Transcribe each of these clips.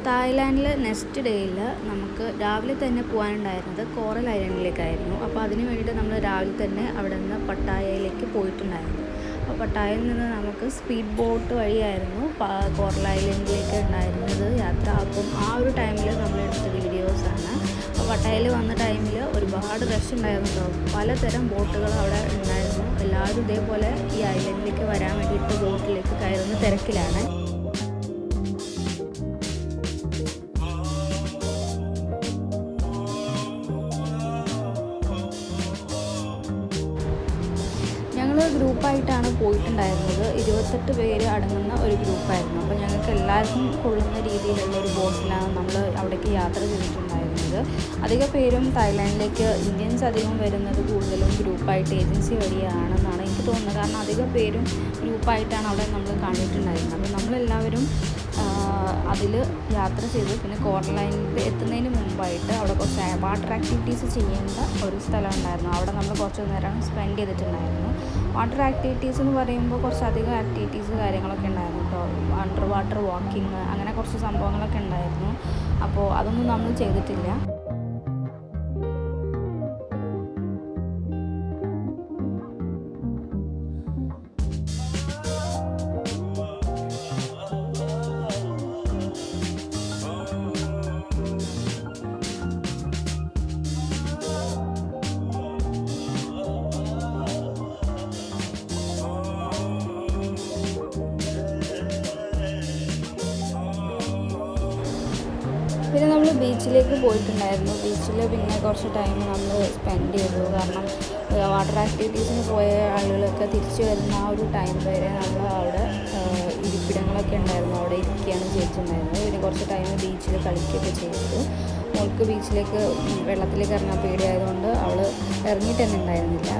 തായ്ലാൻഡിൽ next ഡേയിൽ നമുക്ക് രാവിലെ തന്നെ പോകാനുണ്ടായിരുന്നത് കോറൽ ഐലൻഡിലേക്കായിരുന്നു. അപ്പോൾ അതിന് വേണ്ടിയിട്ട് നമ്മൾ രാവിലെ തന്നെ അവിടെ നിന്ന് പട്ടായയിലേക്ക് പോയിട്ടുണ്ടായിരുന്നു. അപ്പോൾ പട്ടായയിൽ നിന്ന് നമുക്ക് സ്പീഡ് ബോട്ട് വഴിയായിരുന്നു കോറൽ ഐലൻഡിലേക്ക് ഉണ്ടായിരുന്നത് യാത്ര. അപ്പം ആ ഒരു ടൈമിൽ നമ്മളെടുത്ത വീഡിയോസാണ്. അപ്പോൾ പട്ടായയിൽ വന്ന ടൈമിൽ ഒരുപാട് റഷ് ഉണ്ടായിരുന്നു കേട്ടോ. പലതരം ബോട്ടുകൾ അവിടെ ഉണ്ടായിരുന്നു. എല്ലാവരും ഇതേപോലെ ഈ ഐലൻഡിലേക്ക് വരാൻ വേണ്ടിയിട്ട് ബോട്ടിലേക്ക് കയറുന്ന തിരക്കിലാണ്. ഞങ്ങൾ ഗ്രൂപ്പായിട്ടാണ് പോയിട്ടുണ്ടായിരുന്നത്. 28 പേര് അടങ്ങുന്ന ഒരു ഗ്രൂപ്പായിരുന്നു. അപ്പോൾ ഞങ്ങൾക്ക് എല്ലാവർക്കും കൊള്ളുന്ന രീതിയിലുള്ള ഒരു ബോട്ടിലാണ് നമ്മൾ അവിടേക്ക് യാത്ര ചെയ്തിട്ടുണ്ടായിരുന്നത്. അധിക പേരും തായ്ലാൻഡിലേക്ക് ഇന്ത്യൻസ് അധികം വരുന്നത് കൂടുതലും ഗ്രൂപ്പായിട്ട് ഏജൻസി വഴിയാണെന്നാണ് എനിക്ക് തോന്നുന്നത്. കാരണം അധിക പേരും ഗ്രൂപ്പായിട്ടാണ് അവിടെ നമ്മൾ കണ്ടിട്ടുണ്ടായിരുന്നത്. അപ്പോൾ നമ്മളെല്ലാവരും അതിൽ യാത്ര ചെയ്തു. പിന്നെ കോറൽ ഐലൻഡിൽ എത്തുന്നതിന് മുമ്പായിട്ട് അവിടെ കുറച്ച് വാട്ടർ ആക്ടിവിറ്റീസ് ചെയ്യേണ്ട ഒരു സ്ഥലം ഉണ്ടായിരുന്നു. അവിടെ നമ്മൾ കുറച്ച് നേരം സ്പെൻഡ് ചെയ്തിട്ടുണ്ടായിരുന്നു. വാട്ടർ ആക്ടിവിറ്റീസ് എന്ന് പറയുമ്പോൾ കുറച്ചധികം ആക്ടിവിറ്റീസ് കാര്യങ്ങളൊക്കെ ഉണ്ടായിരുന്നു കേട്ടോ. അണ്ടർ വാട്ടർ വാക്കിങ് അങ്ങനെ കുറച്ച് സംഭവങ്ങളൊക്കെ ഉണ്ടായിരുന്നു. അപ്പോൾ അതൊന്നും നമ്മൾ ചെയ്തിട്ടില്ല. പിന്നെ നമ്മൾ ബീച്ചിലേക്ക് പോയിട്ടുണ്ടായിരുന്നു. ബീച്ചിൽ പിന്നെ കുറച്ച് ടൈം നമ്മൾ സ്പെൻഡ് ചെയ്തു. കാരണം വാട്ടർ ആക്ടിവിറ്റീസിന് പോയ ആളുകളൊക്കെ തിരിച്ചു വരുന്ന ആ ഒരു ടൈം വരെ നമ്മൾ അവിടെ ഇരിപ്പിടങ്ങളൊക്കെ ഉണ്ടായിരുന്നു. അവിടെ ഇരിക്കുകയാണ് ചെയ്തിട്ടുണ്ടായിരുന്നത്. പിന്നെ കുറച്ച് ടൈം ബീച്ചിൽ കളിക്കുകയൊക്കെ ചെയ്തു. മോൾക്ക് ബീച്ചിലേക്ക് വെള്ളത്തിലേക്ക് ഇറങ്ങാൻ പേടിയായതുകൊണ്ട് അവൾ ഇറങ്ങിയിട്ട് തന്നെ ഉണ്ടായിരുന്നില്ല.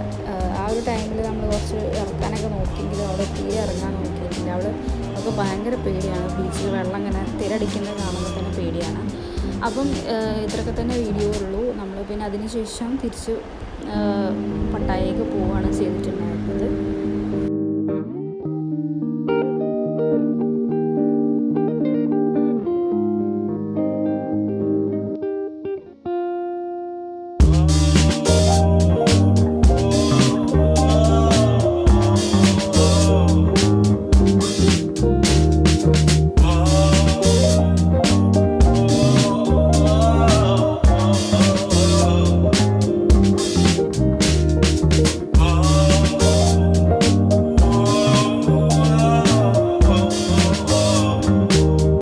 ആ ഒരു ടൈമിൽ നമ്മൾ കുറച്ച് ഇറക്കാനൊക്കെ നോക്കിയെങ്കിലും അവിടെ തീരെ ഇറങ്ങാൻ നോക്കിയിരുന്നില്ല. അവൾക്ക് ഭയങ്കര പേടിയാണ്. ബീച്ചിൽ വെള്ളം ഇങ്ങനെ തിരടിക്കുന്നത് കാണുമ്പോൾ തന്നെ പേടിയാണ്. അപ്പം ഇത്രയൊക്കെ തന്നെ വീഡിയോ ഉള്ളൂ. നമ്മൾ പിന്നെ അതിന് ശേഷം തിരിച്ച് പട്ടായയ്ക്ക് പോവുകയാണ് ചെയ്തിട്ടുണ്ടായിരുന്നത്.